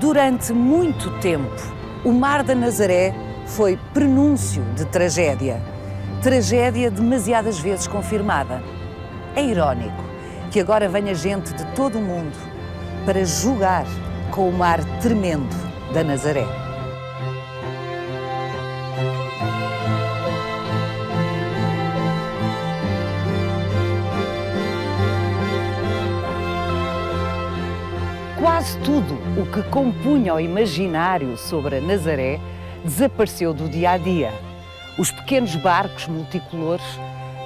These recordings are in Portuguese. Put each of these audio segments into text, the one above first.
Durante muito tempo, o Mar da Nazaré foi prenúncio de tragédia. Tragédia demasiadas vezes confirmada. É irónico que agora venha gente de todo o mundo para jogar com o mar tremendo da Nazaré. Quase tudo o que compunha o imaginário sobre a Nazaré desapareceu do dia a dia. Os pequenos barcos multicolores,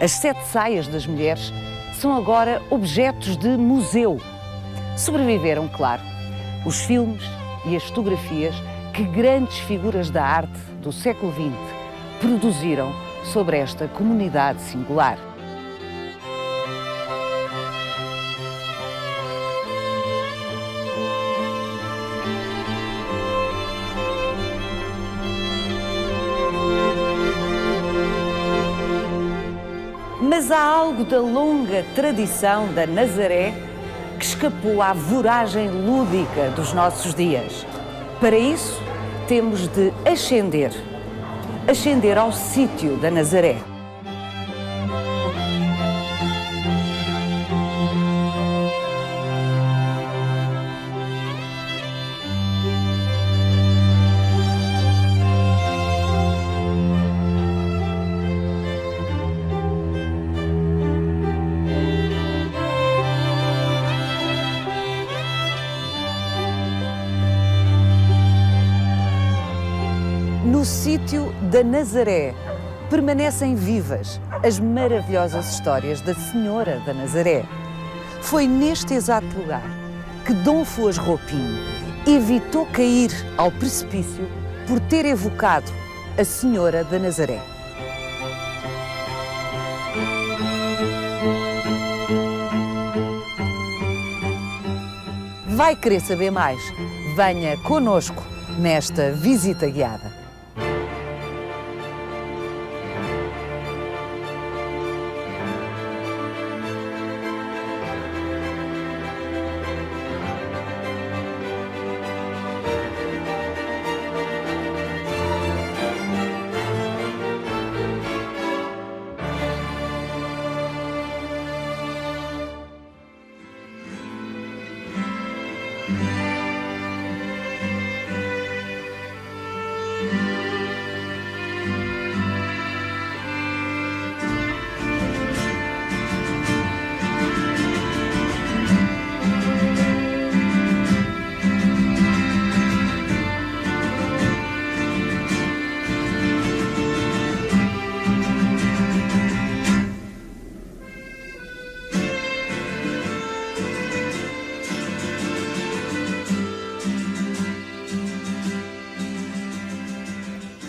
as 7 saias das mulheres, são agora objetos de museu. Sobreviveram, claro, os filmes e as fotografias que grandes figuras da arte do século XX produziram sobre esta comunidade singular. Mas há algo da longa tradição da Nazaré que escapou à voragem lúdica dos nossos dias. Para isso, temos de ascender ao sítio da Nazaré. No sítio da Nazaré permanecem vivas as maravilhosas histórias da Senhora da Nazaré. Foi neste exato lugar que Dom Foz Roupinho evitou cair ao precipício por ter evocado a Senhora da Nazaré. Vai querer saber mais? Venha connosco nesta visita guiada.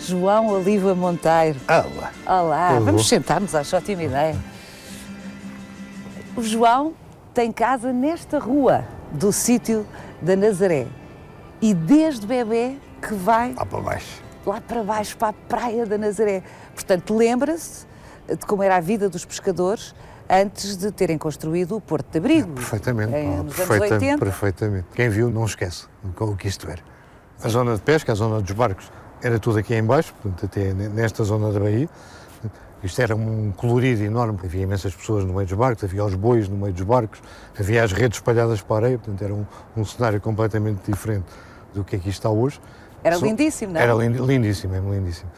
João Oliva Monteiro. Olá. Olá, vamos sentar-nos, acho ótima ideia. O João tem casa nesta rua do sítio da Nazaré e desde bebê que vai lá para baixo, para a praia da Nazaré. Portanto, lembra-se de como era a vida dos pescadores antes de terem construído o Porto de Abrigo. Perfeitamente, nos anos 80. Perfeitamente. Quem viu não esquece o que isto era. A zona de pesca, a zona dos barcos, era tudo aqui em baixo, portanto, até nesta zona da baía. Isto era um colorido enorme, havia imensas pessoas no meio dos barcos, havia os bois no meio dos barcos, havia as redes espalhadas para a areia, portanto era um cenário completamente diferente do que aqui está hoje. Era lindíssimo, não é? Era lindíssimo, é lindíssimo.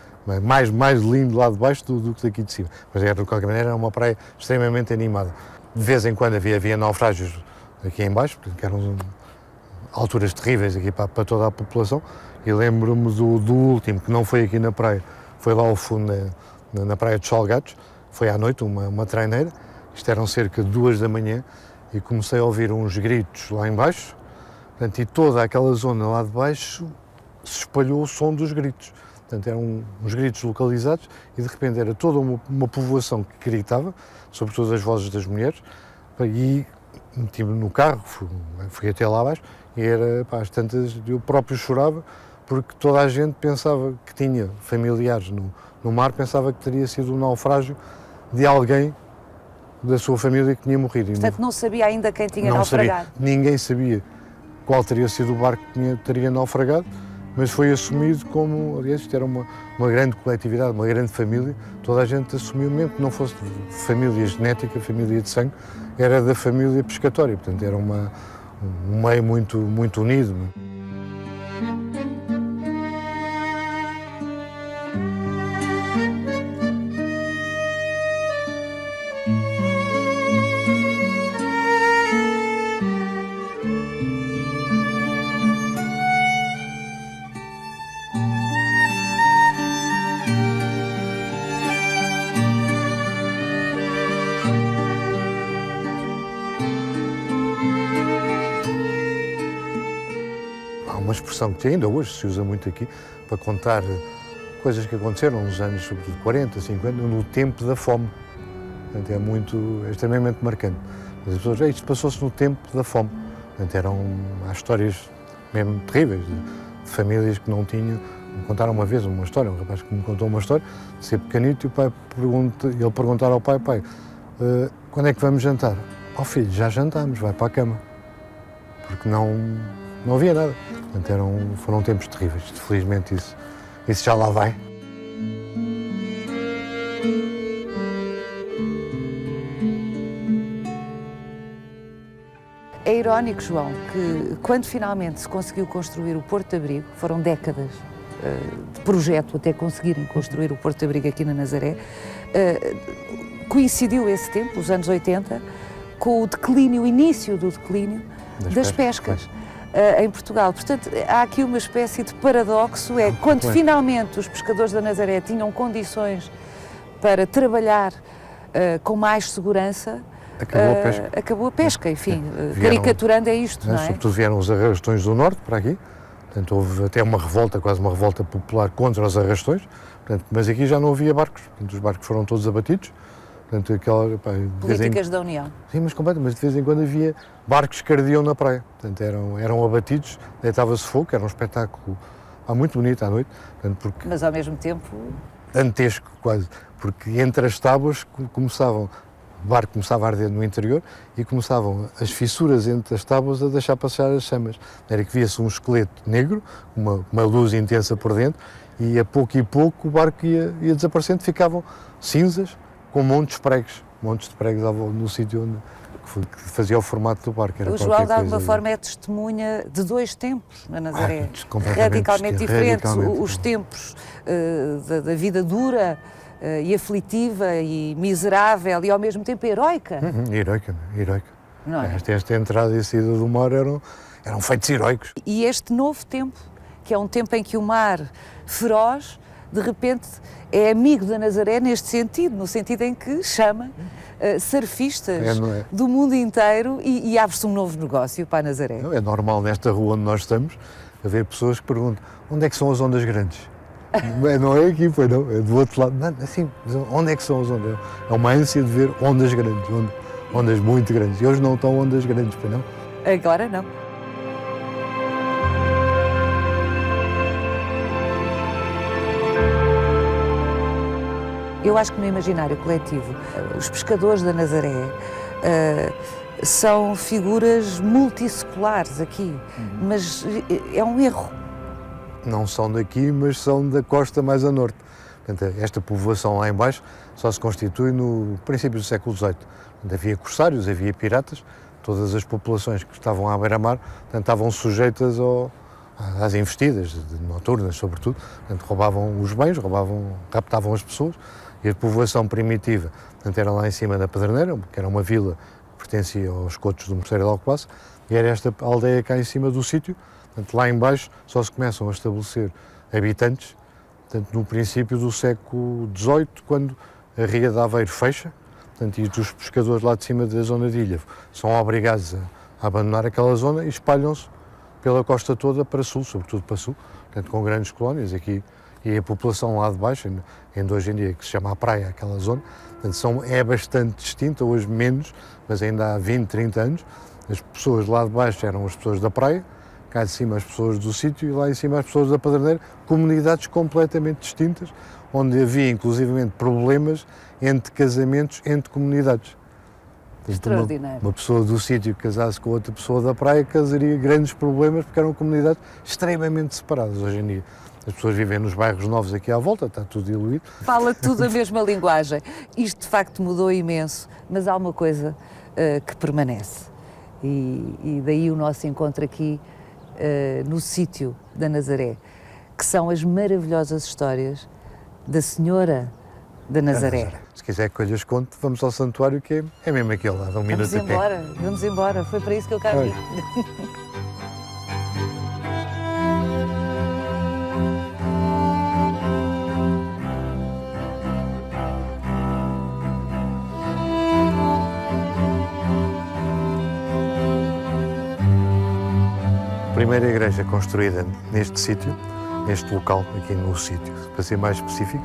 Mais lindo lá de baixo do que daqui de cima. Mas era, de qualquer maneira, era uma praia extremamente animada. De vez em quando havia naufrágios aqui em baixo, porque eram alturas terríveis aqui para toda a população. E lembro-me do último, que não foi aqui na praia, foi lá ao fundo na praia dos Salgados, foi à noite, uma traineira, isto eram cerca de 2 da manhã, e comecei a ouvir uns gritos lá em baixo, portanto, e toda aquela zona lá de baixo se espalhou o som dos gritos. Portanto, eram uns gritos localizados e de repente era toda uma povoação que gritava, sobretudo as vozes das mulheres, e meti-me no carro, fui até lá abaixo, e era, às tantas, eu próprio chorava, porque toda a gente pensava que tinha familiares no mar, pensava que teria sido um naufrágio de alguém da sua família que tinha morrido. Portanto, não sabia ainda quem tinha naufragado? Ninguém sabia qual teria sido o barco que teria naufragado, mas foi assumido como, aliás, isto era uma grande coletividade, uma grande família, toda a gente assumiu, mesmo que não fosse de família genética, família de sangue, era da família pescatória, portanto era um meio muito unido. Há uma expressão que ainda hoje se usa muito aqui para contar coisas que aconteceram nos anos, sobretudo 40, 50, no tempo da fome. Portanto, é extremamente marcante. As pessoas dizem, isto passou-se no tempo da fome. Portanto, há histórias mesmo terríveis de famílias que não tinham. Me contaram uma vez uma história, um rapaz que me contou uma história, de ser pequenito, e o pai ele perguntar ao pai, quando é que vamos jantar? Ó filho, já jantámos, vai para a cama. Porque não havia nada. Portanto, foram tempos terríveis. Felizmente isso já lá vai. É irónico, João, que quando finalmente se conseguiu construir o Porto de Abrigo, foram décadas de projeto até conseguirem construir o Porto de Abrigo aqui na Nazaré, coincidiu esse tempo, os anos 80, com o início do declínio das pescas. Em Portugal. Portanto, há aqui uma espécie de paradoxo, quando finalmente os pescadores da Nazaré tinham condições para trabalhar com mais segurança, acabou a pesca, enfim, caricaturando é isto, não é? Sobretudo vieram os arrastões do norte para aqui, portanto houve até uma revolta, quase uma revolta popular contra os arrastões, portanto, mas aqui já não havia barcos, portanto, os barcos foram todos abatidos. Portanto, políticas da União. Sim, mas completamente, mas de vez em quando havia barcos que ardiam na praia, portanto eram abatidos, deitava-se fogo, era um espetáculo muito bonito à noite. Portanto, mas ao mesmo tempo... Dantesco quase, porque entre as tábuas o barco começava a arder no interior e começavam as fissuras entre as tábuas a deixar passar as chamas. Era que via-se um esqueleto negro, uma luz intensa por dentro, e a pouco e pouco o barco ia desaparecendo, ficavam cinzas, com montes de pregos no sítio que fazia o formato do barco. O João, de alguma forma, é testemunha de dois tempos na Nazaré, radicalmente diferentes. Os tempos da vida dura e aflitiva e miserável e, ao mesmo tempo, heroica. Heroica. Não é? Esta entrada e saída do mar eram feitos heroicos. E este novo tempo, que é um tempo em que o mar feroz, de repente, é amigo da Nazaré neste sentido, no sentido em que chama surfistas do mundo inteiro e abre-se um novo negócio para a Nazaré. É normal nesta rua onde nós estamos haver pessoas que perguntam onde é que são as ondas grandes? Não é aqui, foi não, é do outro lado. Não, assim, onde é que são as ondas? É uma ânsia de ver ondas grandes, ondas muito grandes. E hoje não estão ondas grandes, foi não? Agora não. Eu acho que no imaginário coletivo, os pescadores da Nazaré são figuras multisseculares aqui, mas é um erro. Não são daqui, mas são da costa mais a norte. Portanto, esta povoação lá em baixo só se constitui no princípio do século XVIII. Portanto, havia corsários, havia piratas, todas as populações que estavam à beira-mar estavam sujeitas às investidas noturnas, sobretudo. Portanto, roubavam os bens, raptavam as pessoas. E a povoação primitiva, portanto, era lá em cima da Pedreneira, que era uma vila que pertencia aos cotos do Mosteiro de Alcobaça, e era esta aldeia cá em cima do sítio. Portanto, lá em baixo só se começam a estabelecer habitantes, portanto, no princípio do século XVIII, quando a Ria de Aveiro fecha, portanto, e os pescadores lá de cima da zona de Ilha são obrigados a abandonar aquela zona e espalham-se pela costa toda para sul, sobretudo para sul, portanto, com grandes colónias aqui. E a população lá de baixo, ainda hoje em dia, que se chama a praia, aquela zona, portanto, é bastante distinta, hoje menos, mas ainda há 20, 30 anos, as pessoas lá de baixo eram as pessoas da praia, cá de cima as pessoas do sítio e lá em cima as pessoas da Pedreneira, comunidades completamente distintas, onde havia inclusivamente problemas entre casamentos entre comunidades. Extraordinário. Uma pessoa do sítio que casasse com outra pessoa da praia causaria grandes problemas porque eram comunidades extremamente separadas. Hoje em dia as pessoas vivem nos bairros novos aqui à volta, está tudo diluído. Fala tudo a mesma linguagem. Isto de facto mudou imenso, mas há uma coisa que permanece. E daí o nosso encontro aqui no sítio da Nazaré, que são as maravilhosas histórias da Senhora da Nazaré. Se quiser que eu lhes conte, vamos ao santuário que é mesmo aquele lá, dá um minuto a pé. Vamos embora, foi para isso que eu cá vim. A primeira igreja construída neste sítio, neste local, aqui no sítio, para ser mais específico,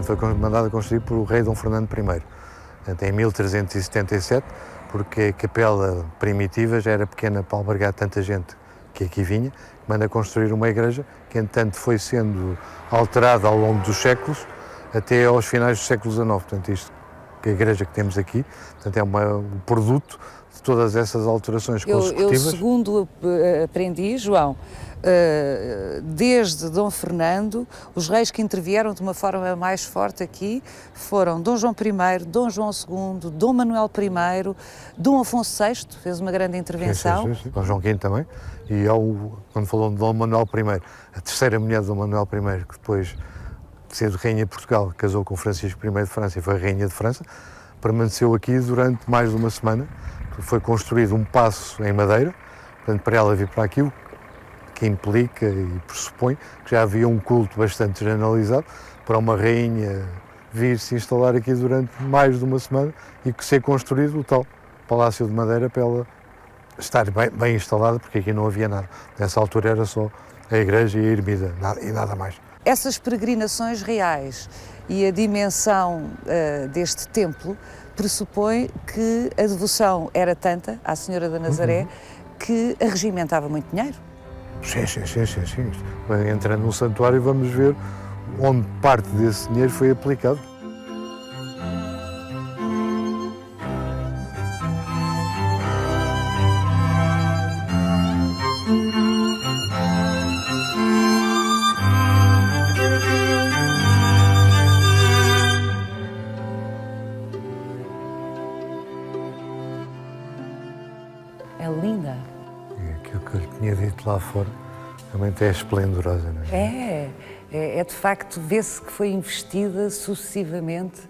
foi mandada construir por o rei Dom Fernando I, em 1377, porque a capela primitiva já era pequena para albergar tanta gente que aqui vinha, manda construir uma igreja que, entretanto, foi sendo alterada ao longo dos séculos, até aos finais do século XIX. Portanto, isto, a igreja que temos aqui, portanto, é um produto de todas essas alterações consecutivas. Eu, segundo aprendi, João, desde Dom Fernando, os reis que intervieram de uma forma mais forte aqui foram Dom João I, Dom João II, Dom Manuel I, Dom Afonso VI, fez uma grande intervenção. Sim. Dom João V também. E quando falou de Dom Manuel I, a terceira mulher de Dom Manuel I, que depois de ser rainha de Portugal, casou com Francisco I de França e foi rainha de França, permaneceu aqui durante mais de uma semana. Foi construído um paço em madeira, portanto, para ela vir para aqui, o que implica e pressupõe que já havia um culto bastante generalizado para uma rainha vir se instalar aqui durante mais de uma semana e que ser construído o tal Palácio de Madeira para ela estar bem instalada, porque aqui não havia nada. Nessa altura era só a igreja e a ermida e nada mais. Essas peregrinações reais e a dimensão deste templo pressupõe que a devoção era tanta à Senhora da Nazaré que arregimentava muito dinheiro. Sim. Entrando no santuário vamos ver onde parte desse dinheiro foi aplicado. É linda. E aquilo que eu lhe tinha dito lá fora realmente é esplendorosa, não é? É de facto, vê-se que foi investida sucessivamente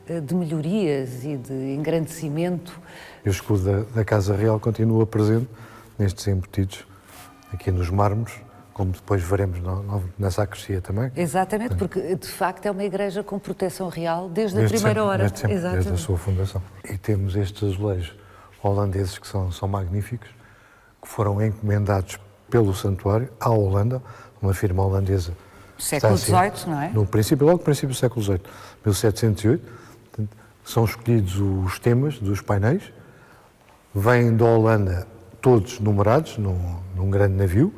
de melhorias e de engrandecimento. E o escudo da Casa Real continua presente nestes embutidos, aqui nos mármores, como depois veremos na sacristia também. Exatamente, porque de facto é uma igreja com proteção real desde a primeira hora. Desde a sua fundação. E temos estes azulejos holandeses que são magníficos, que foram encomendados pelo santuário à Holanda, uma firma holandesa. Século XVIII, não é? Logo no princípio do século XVIII, 1708. Portanto, são escolhidos os temas dos painéis, vêm da Holanda todos numerados num grande navio,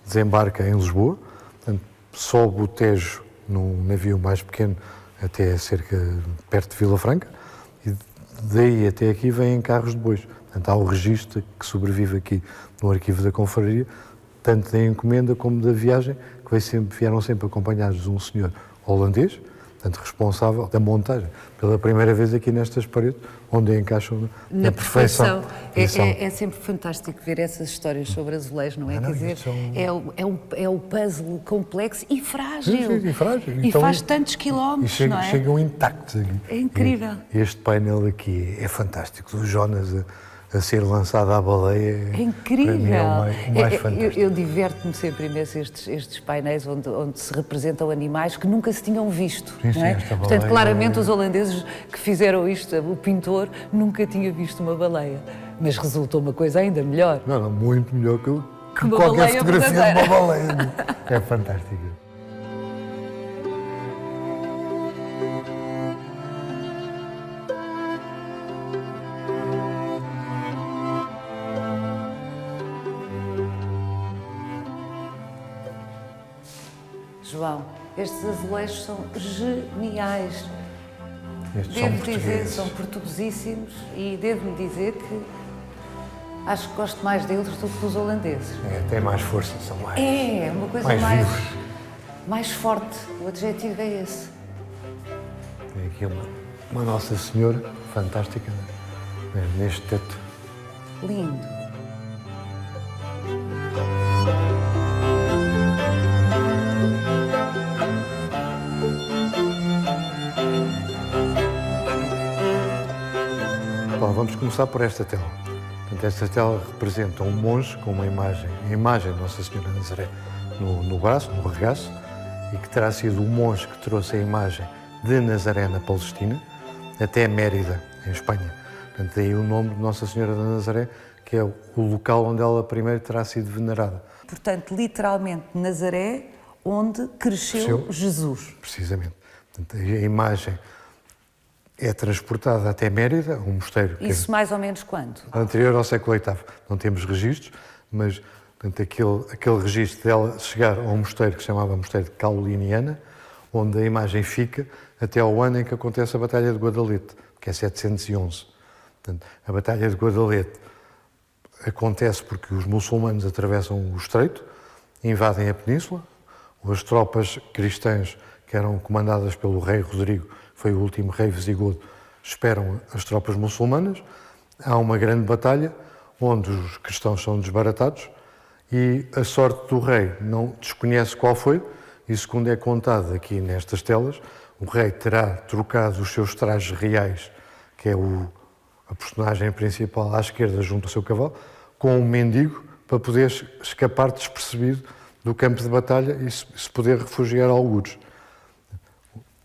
desembarca em Lisboa, portanto, sobe o Tejo num navio mais pequeno até perto de Vila Franca, e daí até aqui vêm carros de bois. Portanto, há o registro que sobrevive aqui no arquivo da confraria, tanto da encomenda como da viagem, que vieram sempre acompanhados de um senhor holandês, portanto, responsável da montagem, pela primeira vez aqui nestas paredes, onde encaixam na perfeição. É sempre fantástico ver essas histórias sobre azulejos, não é? Quer dizer, é um puzzle complexo e frágil. Sim, frágil. E então, faz tantos quilómetros, não é? Chegam intactos aqui. É incrível. Este painel aqui é fantástico. O Jonas a ser lançado à baleia é incrível. Para mim é o mais fantástico. Eu diverto-me sempre imenso estes painéis onde se representam animais que nunca se tinham visto. Sim, não é? Esta Portanto, baleia claramente os holandeses que fizeram isto, o pintor nunca tinha visto uma baleia. Mas resultou uma coisa ainda melhor. Não, muito melhor que uma qualquer fotografia verdadeira. de uma baleia. É fantástico. João, estes azulejos são geniais. Estes são Devo dizer, portugueses. são portuguesíssimos e devo-lhe dizer que acho que gosto mais deles do que dos holandeses. Tem mais força, são mais... É, uma coisa mais mais, vivos. mais forte. O adjetivo é esse. Tem aqui uma Nossa Senhora fantástica, né? Neste teto. Lindo. Bom, vamos começar por esta tela. Portanto, esta tela representa um monge com uma imagem, a imagem de Nossa Senhora de Nazaré no braço, no regaço, e que terá sido o monge que trouxe a imagem de Nazaré na Palestina até Mérida, em Espanha. Portanto, daí o nome de Nossa Senhora de Nazaré, que é o local onde ela primeiro terá sido venerada. Portanto, literalmente, Nazaré, onde cresceu Jesus. Precisamente. Portanto, a imagem é transportada até Mérida, um mosteiro. Isso mais ou menos quando? Anterior ao século VIII. Não temos registros, mas portanto, aquele registro dela chegar a um mosteiro que se chamava Mosteiro de Cauliniana, onde a imagem fica até ao ano em que acontece a Batalha de Guadalete, que é 711. Portanto, a Batalha de Guadalete acontece porque os muçulmanos atravessam o estreito, invadem a península, as tropas cristãs que eram comandadas pelo rei Rodrigo, foi o último rei visigodo, esperam as tropas muçulmanas, há uma grande batalha onde os cristãos são desbaratados e a sorte do rei não desconhece qual foi, e segundo é contado aqui nestas telas, o rei terá trocado os seus trajes reais, que é a personagem principal à esquerda junto ao seu cavalo, com um mendigo para poder escapar despercebido do campo de batalha e se poder refugiar a algures.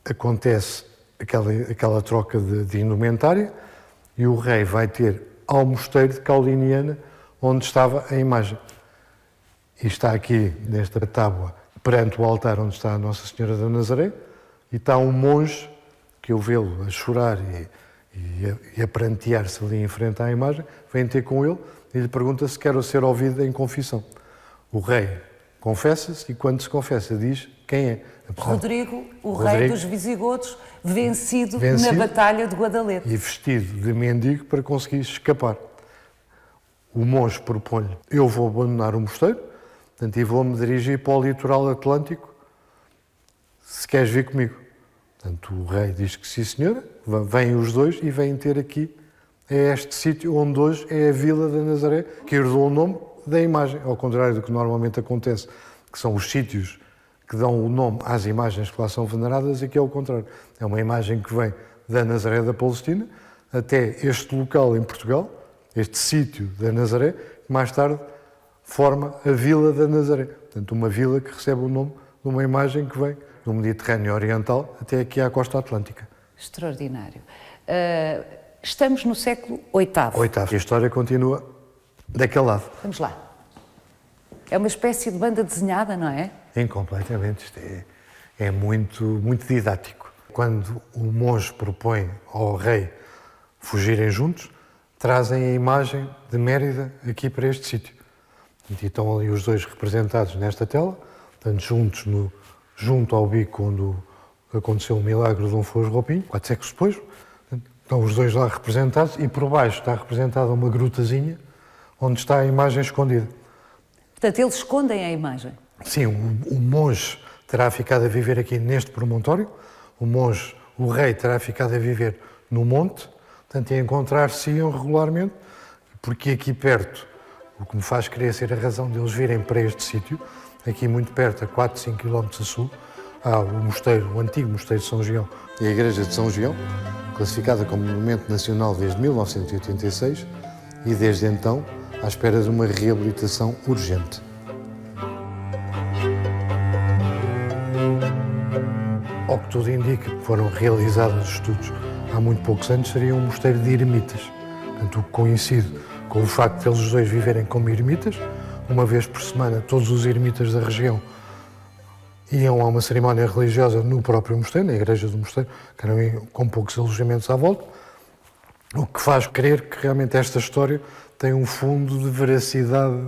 Acontece aquela troca de indumentária e o rei vai ter ao mosteiro de Cauliniana, onde estava a imagem. E está aqui, nesta tábua, perante o altar onde está a Nossa Senhora da Nazaré, e está um monge que eu vê-lo a chorar e a prantear-se ali em frente à imagem, vem ter com ele e lhe pergunta se quer ser ouvido em confissão. O rei confessa-se e quando se confessa diz quem é. Rodrigo, o rei dos visigodos, vencido na Batalha de Guadalete. E vestido de mendigo para conseguir escapar. O monge propõe-lhe, eu vou abandonar o mosteiro, portanto, e vou-me dirigir para o litoral atlântico, se queres vir comigo. Portanto, o rei diz que sim, senhora, vêm os dois e vêm ter aqui, a este sítio onde hoje é a Vila da Nazaré, que herdou o nome da imagem, ao contrário do que normalmente acontece, que são os sítios que dão o nome às imagens que lá são veneradas, aqui é o contrário. É uma imagem que vem da Nazaré da Palestina até este local em Portugal, este sítio da Nazaré, que mais tarde forma a Vila da Nazaré. Portanto, uma vila que recebe o nome de uma imagem que vem do Mediterrâneo Oriental até aqui à costa atlântica. Extraordinário. Estamos no século VIII. E a história continua daquele lado. Vamos lá. É uma espécie de banda desenhada, não é? Incompletamente. Isto é muito, muito didático. Quando o monge propõe ao rei fugirem juntos, trazem a imagem de Mérida aqui para este sítio. E estão ali os dois representados nesta tela, portanto, junto ao bico onde aconteceu o milagre de um Foz-Roupinho, 4 séculos depois. Estão os dois lá representados e por baixo está representada uma grutazinha onde está a imagem escondida. Portanto, eles escondem a imagem. Sim, o monge terá ficado a viver aqui neste promontório, o rei terá ficado a viver no monte, portanto, a encontrar-se-iam regularmente, porque aqui perto, o que me faz querer ser a razão deles virem para este sítio, aqui muito perto, a 4, 5 km a sul, há o antigo Mosteiro de São Gião e a Igreja de São Gião, classificada como Monumento Nacional desde 1986 e desde então à espera de uma reabilitação urgente. Ao que tudo indica, foram realizados estudos há muito poucos anos, seria um mosteiro de eremitas. Portanto, o que coincide com o facto de eles os dois viverem como eremitas, uma vez por semana todos os eremitas da região iam a uma cerimónia religiosa no próprio mosteiro, na igreja do mosteiro, que eram com poucos alojamentos à volta, o que faz crer que realmente esta história tem um fundo de veracidade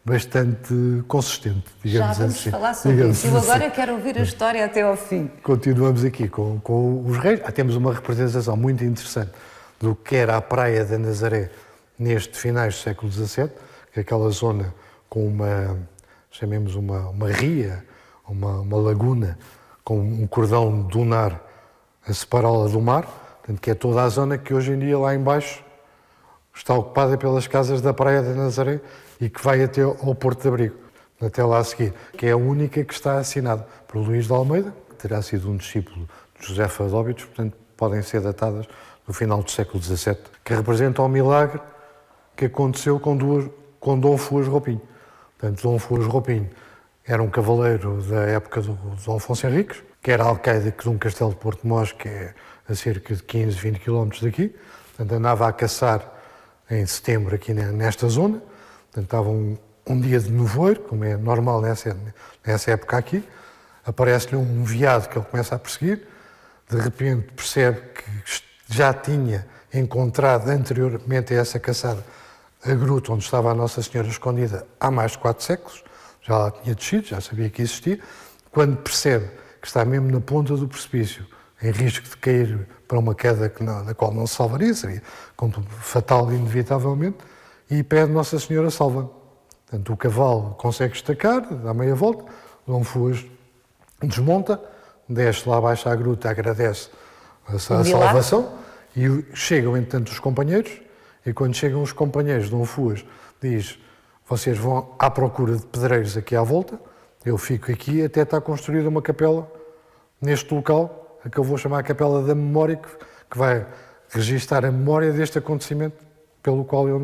bastante consistente, Já digamos vamos assim. falar sobre Digamos isso. Eu assim. agora quero ouvir a história até ao fim. Continuamos aqui com os reis. Temos uma representação muito interessante do que era a Praia da Nazaré neste finais do século XVII, que é aquela zona com chamemos uma ria, uma laguna, com um cordão dunar a separá-la do mar, portanto, que é toda a zona que hoje em dia lá embaixo está ocupada pelas casas da Praia da Nazaré e que vai até ao Porto de Abrigo, até lá a seguir, que é a única que está assinada por Luís de Almeida, que terá sido um discípulo de José de Óbidos, portanto podem ser datadas no final do século XVII, que representam o milagre que aconteceu com Dom Fuas Roupinho. Portanto, Dom Fuas Roupinho era um cavaleiro da época do Dom Afonso Henriques, que era alcaide de um castelo de Porto Mós, que é a cerca de 15, 20 km daqui. Portanto, andava a caçar em setembro aqui nesta zona. Portanto, estava um dia de nevoeiro, como é normal nessa época aqui. Aparece-lhe um veado que ele começa a perseguir. De repente percebe que já tinha encontrado anteriormente a essa caçada a gruta onde estava a Nossa Senhora escondida há mais de 4 séculos. Já lá tinha descido, já sabia que existia. Quando percebe que está mesmo na ponta do precipício, em risco de cair para uma queda da qual não se salvaria, seria fatal inevitavelmente, e pede Nossa Senhora salva. Portanto, o cavalo consegue estacar, dá meia volta, Dom Fuas desmonta, desce lá abaixo à gruta, agradece a salvação, e chegam, entretanto, os companheiros, e quando chegam os companheiros, Dom Fuas diz: vocês vão à procura de pedreiros aqui à volta, eu fico aqui até está construída uma capela neste local, a que eu vou chamar a Capela da Memória, que vai registar a memória deste acontecimento pelo qual eu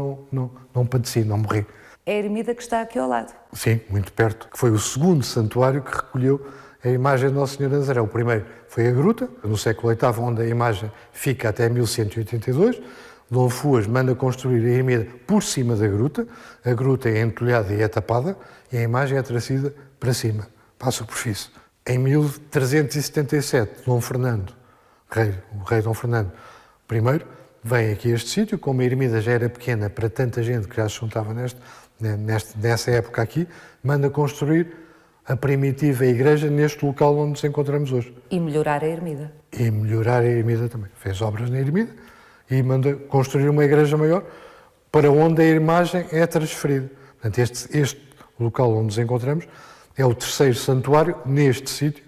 não padeci, não morri. É a ermida que está aqui ao lado. Sim, muito perto, que foi o segundo santuário que recolheu a imagem de Nossa Senhora de Nazaré. O primeiro foi a gruta, no século VIII, onde a imagem fica até 1182. Dom Fuas manda construir a ermida por cima da gruta, a gruta é entulhada e é tapada, e a imagem é trazida para cima, para a superfície. Em 1377, Dom Fernando, o rei Dom Fernando I, vem aqui a este sítio, como a ermida já era pequena para tanta gente que já se juntava nessa época aqui, manda construir a primitiva igreja neste local onde nos encontramos hoje. E melhorar a ermida. E melhorar a ermida também. Fez obras na ermida e manda construir uma igreja maior para onde a imagem é transferida. Portanto, este local onde nos encontramos é o terceiro santuário neste sítio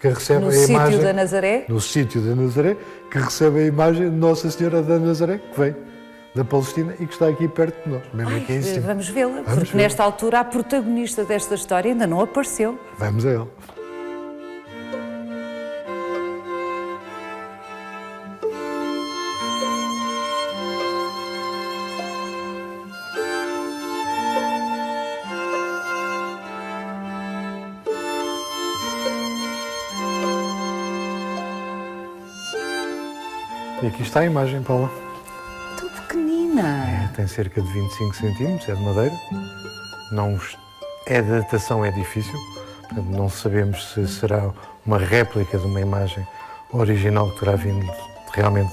que recebe a imagem... No sítio da Nazaré? No sítio da Nazaré, que recebe a imagem de Nossa Senhora da Nazaré, que vem da Palestina e que está aqui perto de nós, mesmo aqui em cima. Vamos vê-la, porque nesta altura a protagonista desta história ainda não apareceu. Vamos a ela. E aqui está a imagem, Paula. Tão pequenina. Tem cerca de 25 centímetros, é de madeira. A datação é difícil, portanto, não sabemos se será uma réplica de uma imagem original que terá vindo realmente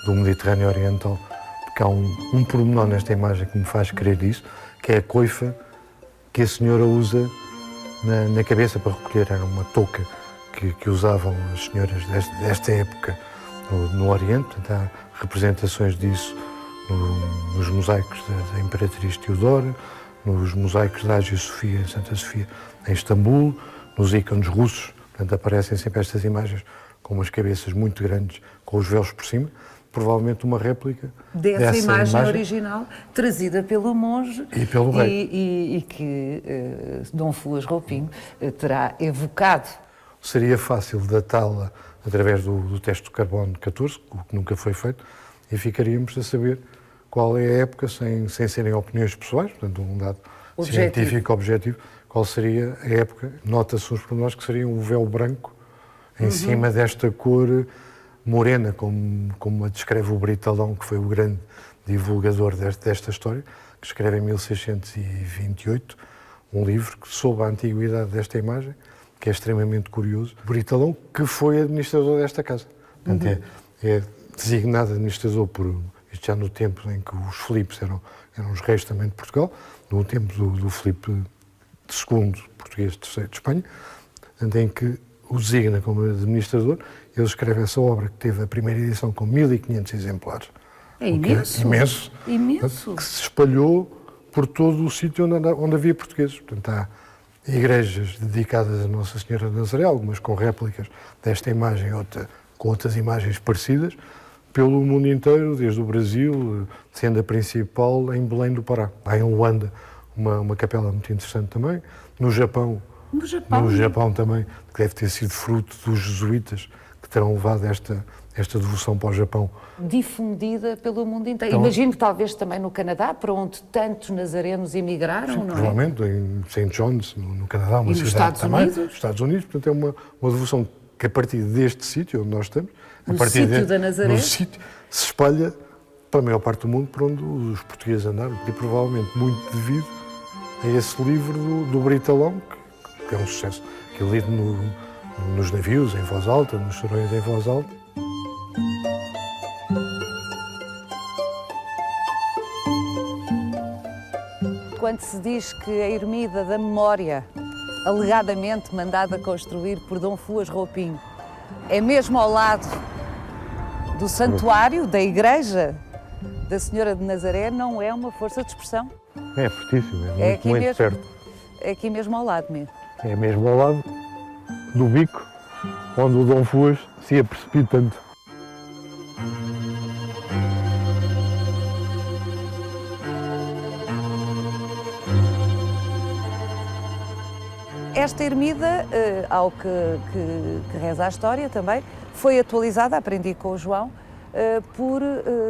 do Mediterrâneo Oriental, porque há um pormenor nesta imagem que me faz crer isso, que é a coifa que a senhora usa na cabeça para recolher. Era uma touca que usavam as senhoras desta época no Oriente. Portanto, há representações disso nos mosaicos da Imperatriz Teodora, nos mosaicos da Ágia Sofia, em Santa Sofia, em Istambul, nos ícones russos. Portanto, aparecem sempre estas imagens com umas cabeças muito grandes, com os véus por cima, provavelmente uma réplica dessa imagem original, trazida pelo monge e pelo rei. E que Dom Fuas Roupinho terá evocado. Seria fácil datá-la através do teste de carbono 14, o que nunca foi feito, e ficaríamos a saber qual é a época, sem serem opiniões pessoais, portanto, um dado científico objetivo, qual seria a época. Nota-se uns pormenores que seriam o véu branco em cima desta cor morena, como a descreve o Britalão, que foi o grande divulgador desta história, que escreve em 1628 um livro sobre a antiguidade desta imagem, que é extremamente curioso. Britalão, que foi administrador desta casa. Portanto, é designado administrador por isto já no tempo em que os Filipes eram os reis também de Portugal, no tempo do Filipe II, português III de Espanha, em que o designa como administrador. Ele escreve essa obra, que teve a primeira edição com 1500 exemplares. É imenso. Imenso. Imenso. Que se espalhou por todo o sítio onde havia portugueses. Portanto, há igrejas dedicadas a Nossa Senhora de Nazaré, algumas com réplicas desta imagem, com outras imagens parecidas, pelo mundo inteiro, desde o Brasil, sendo a principal em Belém do Pará. Há em Luanda uma capela muito interessante também. No Japão também, que deve ter sido fruto dos jesuítas que terão levado esta devoção para o Japão. Difundida pelo mundo inteiro. Então, Imagino que talvez também no Canadá, para onde tantos nazarenos emigraram, não é? Provavelmente, em St. John's, no Canadá, uma E nos cidade Estados também. Unidos? Nos Estados Unidos, portanto, é uma devoção que a partir deste sítio onde nós estamos, No sítio da Nazaré? no sítio, se espalha para a maior parte do mundo, por onde os portugueses andaram, e provavelmente muito devido a esse livro do Britalão, que é um sucesso, que é lido nos navios em voz alta, nos serões em voz alta. Quando se diz que a Ermida da Memória, alegadamente mandada construir por Dom Fuas Roupinho, é mesmo ao lado do santuário, da igreja da Senhora de Nazaré, não é uma força de expressão. É fortíssimo, É aqui muito mesmo. perto. É aqui mesmo ao lado mesmo. É mesmo ao lado do bico onde o Dom Fuas se ia precipitando. Esta ermida, ao que reza a história também, foi atualizada, aprendi com o João, por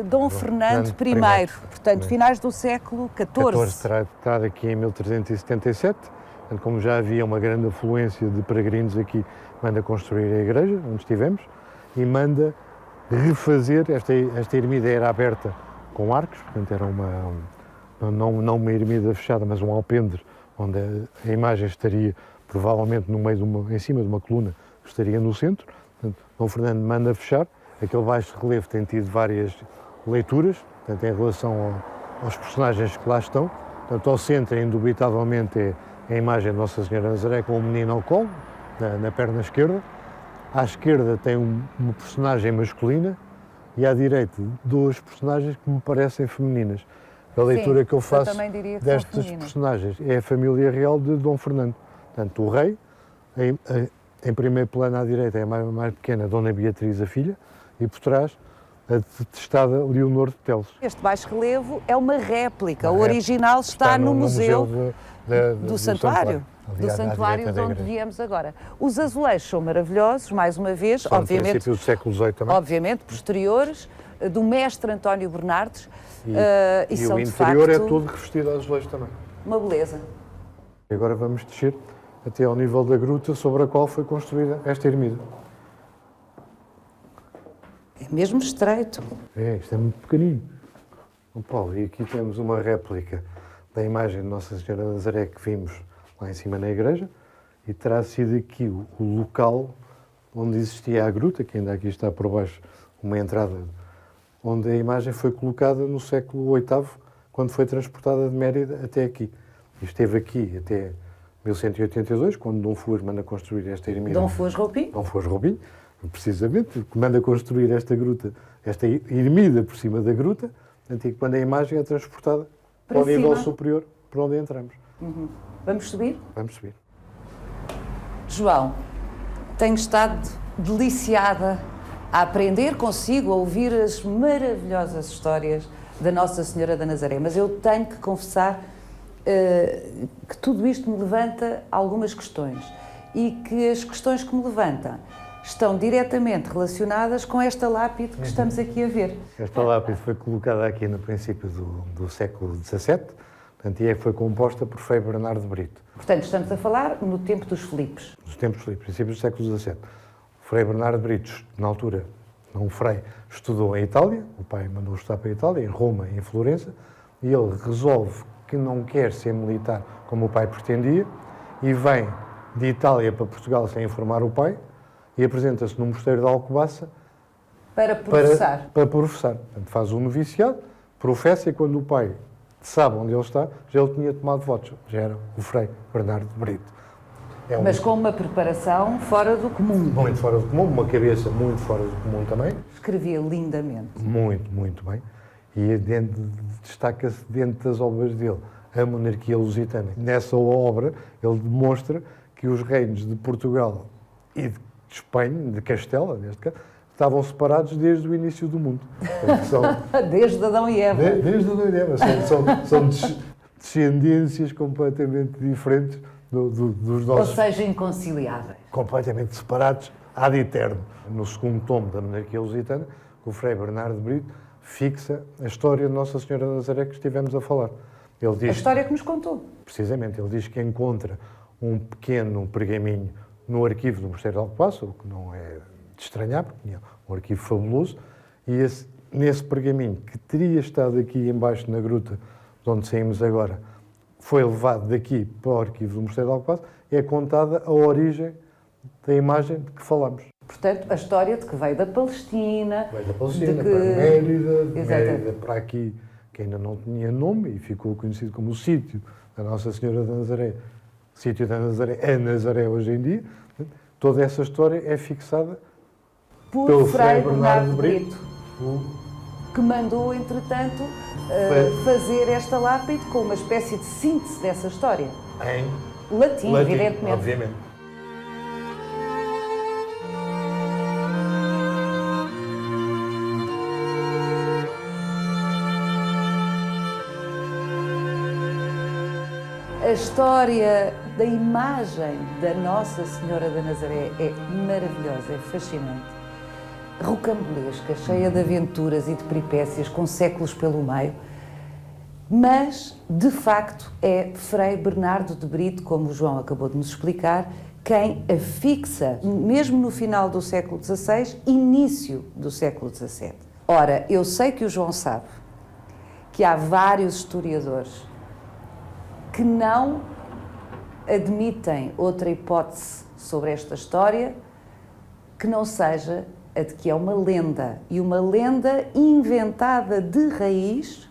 Dom Fernando I, portanto, finais do século XIV. Terá aqui em 1377, portanto, como já havia uma grande afluência de peregrinos aqui, manda construir a igreja, onde estivemos, e manda refazer, esta ermida era aberta com arcos, portanto era não uma ermida fechada, mas um alpendre, onde a imagem estaria provavelmente no meio em cima de uma coluna que estaria no centro. Portanto, Dom Fernando manda fechar. Aquele baixo relevo tem tido várias leituras, portanto, em relação aos personagens que lá estão. Portanto, ao centro, indubitavelmente, é a imagem de Nossa Senhora de Nazaré com o menino ao colo, na perna esquerda. À esquerda tem uma personagem masculina e à direita duas personagens que me parecem femininas. A leitura que eu faço destas personagens é a família real de Dom Fernando. Portanto, o rei, em primeiro plano à direita é a mais pequena, Dona Beatriz, a filha, e por trás a detestada Leonor de Teles. Este baixo relevo é uma réplica, o original está no museu do santuário. Do santuário de onde viemos agora. Os azulejos são maravilhosos, mais uma vez, são obviamente. No princípio do século XVIII também. Obviamente, posteriores, do mestre António Bernardes. E são, o interior de facto, é todo revestido a azulejos também. Uma beleza. E agora vamos descer até ao nível da gruta sobre a qual foi construída esta ermida. É mesmo estreito. Isto é muito pequenino. Paulo, e aqui temos uma réplica da imagem de Nossa Senhora de Nazaré que vimos lá em cima na igreja, e terá sido aqui o local onde existia a gruta, que ainda aqui está por baixo uma entrada, onde a imagem foi colocada no século VIII, quando foi transportada de Mérida até aqui. E esteve aqui até 1182, quando Dom Fuas manda construir esta ermida. Dom Fuas Roupinho? Dom Fuas Roupinho, precisamente, que manda construir esta gruta, esta ermida por cima da gruta, e quando a imagem é transportada para o nível superior, por onde entramos. Uhum. Vamos subir? Vamos subir. João, tenho estado deliciada a aprender consigo, a ouvir as maravilhosas histórias da Nossa Senhora da Nazaré, mas eu tenho que confessar que tudo isto me levanta algumas questões e que as questões que me levantam estão diretamente relacionadas com esta lápide que estamos aqui a ver. Esta lápide foi colocada aqui no princípio do século XVII, portanto, e foi composta por Frei Bernardo Brito. Portanto, estamos a falar no tempo dos Filipes. Nos tempos Filipes, princípios do século XVII. Frei Bernardo Brito, na altura, um frei, estudou em Itália, o pai mandou estudar para a Itália, em Roma e em Florença, e ele resolve que não quer ser militar como o pai pretendia, e vem de Itália para Portugal sem informar o pai, e apresenta-se no mosteiro de Alcobaça Para professar. Para professar. Portanto, faz o noviciado, professa, e quando o pai sabe onde ele está, já ele tinha tomado votos. Já era o Frei Bernardo de Brito. Mas com uma preparação fora do comum. Muito fora do comum, uma cabeça muito fora do comum também. Escrevia lindamente. Muito, muito bem. E destaca-se dentro das obras dele a monarquia lusitana. Nessa obra, ele demonstra que os reinos de Portugal e de Espanha, de Castela, neste caso, estavam separados desde o início do mundo. Desde Adão e Eva. Desde Adão e Eva. São descendências completamente diferentes dos nossos... Ou seja, inconciliáveis. Completamente separados, ad eterno. No segundo tomo da monarquia lusitana, o Frei Bernardo de Brito fixa a história de Nossa Senhora de Nazaré que estivemos a falar. Ele diz, a história que nos contou. Precisamente, ele diz que encontra um pequeno pergaminho no arquivo do Mosteiro de Alcobaça, o que não é de estranhar, porque tinha um arquivo fabuloso, e nesse pergaminho, que teria estado aqui embaixo na gruta, de onde saímos agora, foi levado daqui para o arquivo do Mosteiro de Alcobaça, é contada a origem da imagem de que falamos. Portanto, a história de que veio da Palestina... Veio da Palestina, de que... para Mérida, de Exatamente. Mérida para aqui, que ainda não tinha nome e ficou conhecido como o sítio da Nossa Senhora de Nazaré. O sítio da Nazaré é Nazaré hoje em dia. Toda essa história é fixada pelo Frei Bernardo de Brito, que mandou, entretanto, fazer esta lápide com uma espécie de síntese dessa história. Em latim, evidentemente. Obviamente. A história da imagem da Nossa Senhora da Nazaré é maravilhosa, é fascinante. Rocambolesca, cheia de aventuras e de peripécias, com séculos pelo meio. Mas, de facto, é Frei Bernardo de Brito, como o João acabou de nos explicar, quem a fixa, mesmo no final do século XVI, início do século XVII. Ora, eu sei que o João sabe que há vários historiadores que não admitem outra hipótese sobre esta história que não seja a de que é uma lenda, e uma lenda inventada de raiz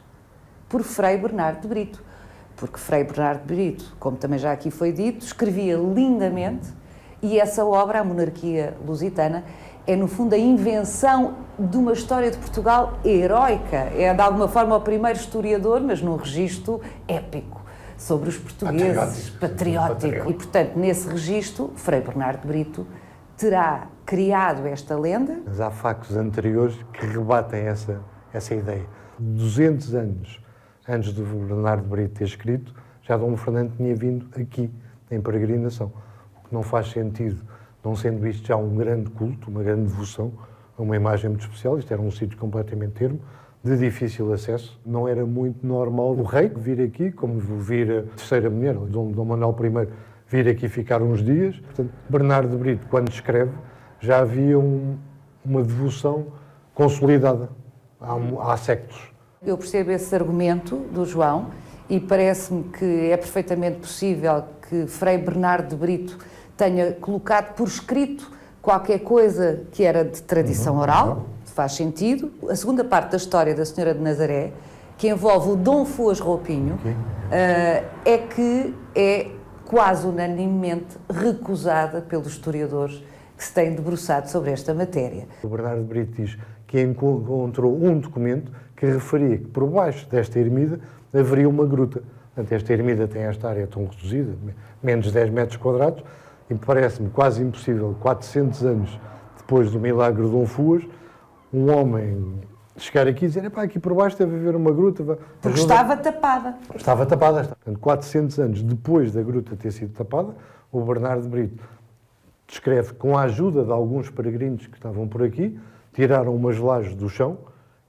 por Frei Bernardo de Brito. Porque Frei Bernardo de Brito, como também já aqui foi dito, escrevia lindamente, e essa obra, A Monarquia Lusitana, é no fundo a invenção de uma história de Portugal heroica. É de alguma forma o primeiro historiador, mas num registro épico, sobre os portugueses, patriótico. E, portanto, nesse registro, Frei Bernardo de Brito terá criado esta lenda. Mas há factos anteriores que rebatem essa ideia. 200 anos antes de Bernardo de Brito ter escrito, já Dom Fernando tinha vindo aqui, em peregrinação. O que não faz sentido, não sendo isto já um grande culto, uma grande devoção, uma imagem muito especial. Isto era um sítio completamente ermo, de difícil acesso. Não era muito normal o rei vir aqui, como vir a terceira mulher, Dom Manuel I, vir aqui ficar uns dias. Portanto, Bernardo de Brito, quando escreve, já havia uma devoção consolidada há séculos. Eu percebo esse argumento do João e parece-me que é perfeitamente possível que Frei Bernardo de Brito tenha colocado por escrito qualquer coisa que era de tradição oral. Faz sentido. A segunda parte da história da Senhora de Nazaré, que envolve o Dom Fuas Roupinho, é que é quase unanimemente recusada pelos historiadores que se têm debruçado sobre esta matéria. O Bernardo de Brito diz que encontrou um documento que referia que por baixo desta ermida haveria uma gruta. Portanto, esta ermida tem esta área tão reduzida, menos de 10 metros quadrados, e parece-me quase impossível, 400 anos depois do milagre de Dom Fuas, um homem chegar aqui e dizer, aqui por baixo deve haver uma gruta. Porque estava tapada. Estava tapada. Portanto, 400 anos depois da gruta ter sido tapada, o Bernardo de Brito descreve que, com a ajuda de alguns peregrinos que estavam por aqui, tiraram umas lajes do chão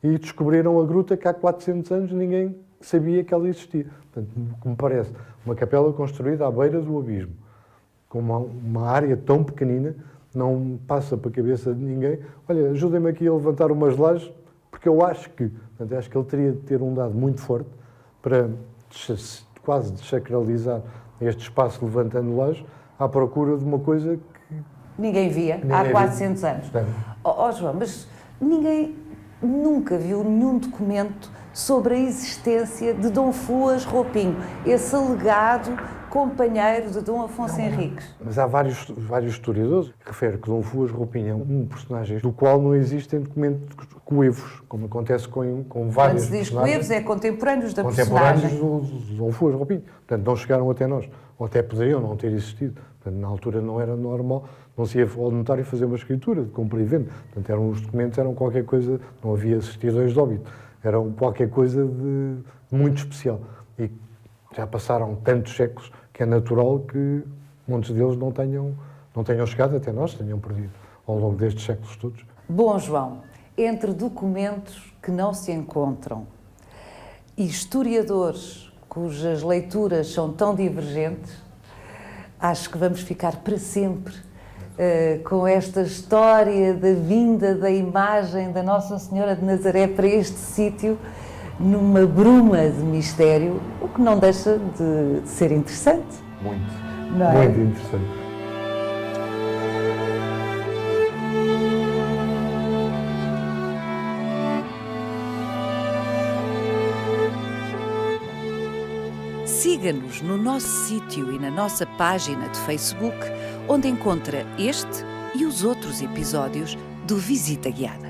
e descobriram a gruta que há 400 anos ninguém sabia que ela existia. Portanto, como parece, uma capela construída à beira do abismo, com uma área tão pequenina, não passa para a cabeça de ninguém. Olha, ajudem-me aqui a levantar umas lajes, porque eu acho que ele teria de ter um dado muito forte para quase desacralizar este espaço levantando lajes à procura de uma coisa que ninguém via há 400 anos. João, mas ninguém nunca viu nenhum documento sobre a existência de Dom Fuas Roupinho, esse alegado companheiro de Dom Afonso Henriques. Mas há vários historiadores que referem que Dom Fuas Roupinho é um personagem do qual não existem documentos coevos, como acontece com vários Quando se diz personagens coevos, é contemporâneos da contemporâneos personagem. do Dom Fuas Roupinho. Portanto, não chegaram até nós, ou até poderiam não ter existido. Portanto, na altura não era normal, não se ia ao notário fazer uma escritura de compra e venda. Portanto, os documentos eram qualquer coisa, não havia certidões de óbito, eram qualquer coisa de muito especial. E já passaram tantos séculos que é natural que muitos deles não tenham chegado até nós, tenham perdido ao longo destes séculos todos. Bom, João, entre documentos que não se encontram e historiadores cujas leituras são tão divergentes, acho que vamos ficar para sempre com esta história da vinda da imagem da Nossa Senhora de Nazaré para este sítio, numa bruma de mistério, o que não deixa de ser interessante. Muito, não é? muito interessante. Siga-nos no nosso sítio e na nossa página de Facebook, onde encontra este e os outros episódios do Visita Guiada.